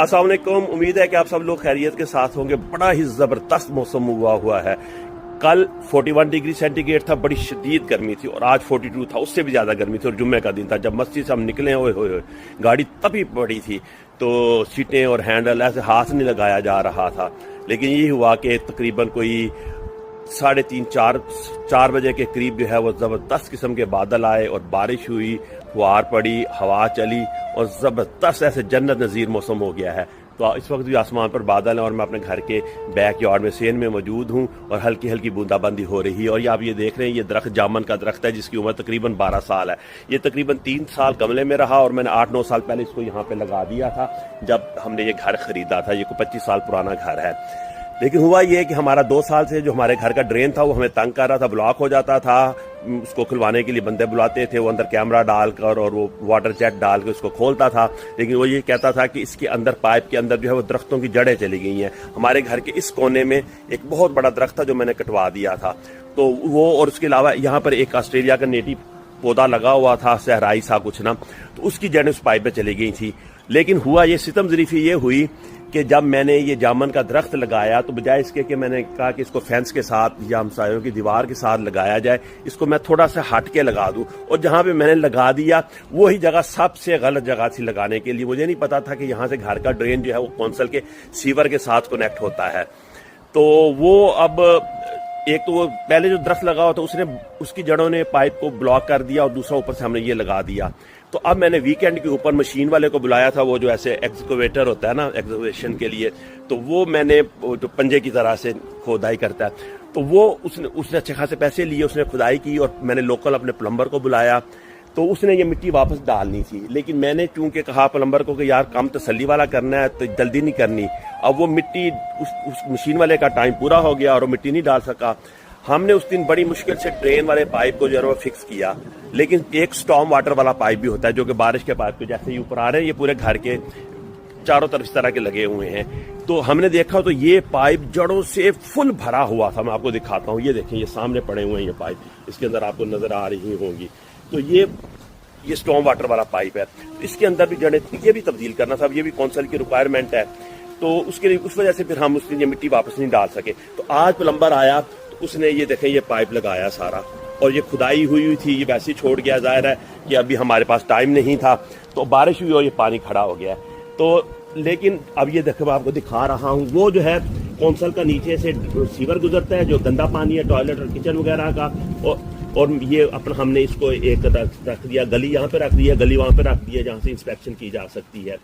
अस्सलाम वालेकुम, उम्मीद है कि आप सब लोग खैरियत के साथ होंगे। बड़ा ही ज़बरदस्त मौसम हुआ है। कल 41 डिग्री सेंटीग्रेड था, बड़ी शदीद गर्मी थी, और आज 42 था, उससे भी ज़्यादा गर्मी थी। और जुम्मे का दिन था, जब मस्जिद से हम निकले, ओए होए गाड़ी तभी पड़ी थी, तो सीटें और हैंडल ऐसे हाथ नहीं लगाया जा रहा था। लेकिन ये हुआ कि तकरीबन कोई 3:30 4 बजे के करीब जो है वो ज़बरदस्त किस्म के बादल आए और बारिश हुई, फुहार पड़ी, हवा चली और ज़बरदस्त ऐसे जन्नत नज़ीर मौसम हो गया है। तो इस वक्त भी आसमान पर बादल हैं और मैं अपने घर के बैक यार्ड में सेन में मौजूद हूँ और हल्की हल्की बूंदाबांदी हो रही है। और ये आप ये देख रहे हैं, ये दरख्त जामन का दरख्त है जिसकी उम्र तकरीबन 12 साल है। ये तकरीबन 3 साल गमले में रहा और मैंने 8-9 साल पहले इसको यहाँ पे लगा दिया था जब हमने ये घर खरीदा था। ये कोई 25 साल पुराना घर है। लेकिन हुआ ये कि हमारा 2 साल से जो हमारे घर का ड्रेन था वो हमें तंग कर रहा था, ब्लॉक हो जाता था। उसको खुलवाने के लिए बंदे बुलाते थे, वो अंदर कैमरा डालकर और वो वाटर जेट डाल के उसको खोलता था। लेकिन वो ये कहता था कि इसके अंदर, पाइप के अंदर जो है वो दरख्तों की जड़ें चली गई हैं। हमारे घर के इस कोने में एक बहुत बड़ा दरख्त था जो मैंने कटवा दिया था, तो वो, और उसके अलावा यहाँ पर एक ऑस्ट्रेलिया का नेटिव पौधा लगा हुआ था, सहराई सा कुछ ना, तो उसकी जड़ें उस पाइप में चली गई थी। लेकिन हुआ ये, सितम ज़रीफ़ी ये हुई कि जब मैंने ये जामन का दरख्त लगाया तो बजाय इसके कि मैंने कहा कि इसको फेंस के साथ या हमसायों की दीवार के साथ लगाया जाए, इसको मैं थोड़ा सा हट के लगा दूं। और जहां पे मैंने लगा दिया वही जगह सबसे गलत जगह थी लगाने के लिए। मुझे नहीं पता था कि यहाँ से घर का ड्रेन जो है वो कौंसल के सीवर के साथ कनेक्ट होता है। तो वो अब एक तो वो पहले जो दरख्त लगा हुआ था उसने, उसकी जड़ों ने पाइप को ब्लॉक कर दिया और दूसरा ऊपर से हमने ये लगा दिया। तो अब मैंने वीकेंड के ऊपर मशीन वाले को बुलाया था, वो जो ऐसे एक्सकवेटर होता है ना एक्सकवेशन के लिए, तो वो मैंने जो पंजे की तरह से खुदाई करता है, तो वो उसने अच्छे खासे पैसे लिए, उसने खुदाई की और मैंने लोकल अपने प्लम्बर को बुलाया। तो उसने ये मिट्टी वापस डालनी थी, लेकिन मैंने चूंकि कहा प्लम्बर को कि यार काम तसल्ली वाला करना है तो जल्दी नहीं करनी। अब वो मिट्टी, उस मशीन वाले का टाइम पूरा हो गया और वो मिट्टी नहीं डाल सका। हमने उस दिन बड़ी मुश्किल से ड्रेन वाले पाइप को जो है वो फिक्स किया। लेकिन एक स्टॉर्म वाटर वाला पाइप भी होता है जो कि बारिश के पाइप को, जैसे ही ऊपर आ रहे हैं, ये पूरे घर के चारों तरफ इस तरह के लगे हुए हैं। तो हमने देखा तो ये पाइप जड़ों से फुल भरा हुआ था। मैं आपको दिखाता हूँ, ये देखें, ये सामने पड़े हुए हैं ये पाइप, इसके अंदर आपको नजर आ रही होंगी। तो ये स्टॉर्म वाटर वाला पाइप है, इसके अंदर भी जड़ें, ये भी तब्दील करना था, ये भी कौंसल की रिक्वायरमेंट है। तो उसके लिए, उस वजह से फिर हम उसके लिए मिट्टी वापस नहीं डाल सके। तो आज प्लम्बर आया तो उसने ये देखें ये पाइप लगाया सारा, और ये खुदाई हुई थी, ये वैसे ही छोड़ गया। जाहिर है कि अभी हमारे पास टाइम नहीं था, तो बारिश हुई और ये पानी खड़ा हो गया। तो लेकिन अब ये देखो, मैं आपको दिखा रहा हूँ, वो जो है कौंसल का नीचे से सीवर गुजरता है जो गंदा पानी है टॉयलेट और किचन वगैरह का, और ये अपना हमने इसको एक रख दिया, गली यहाँ पे रख दी है, गली वहाँ पे रख दी है जहाँ से इंस्पेक्शन की जा सकती है।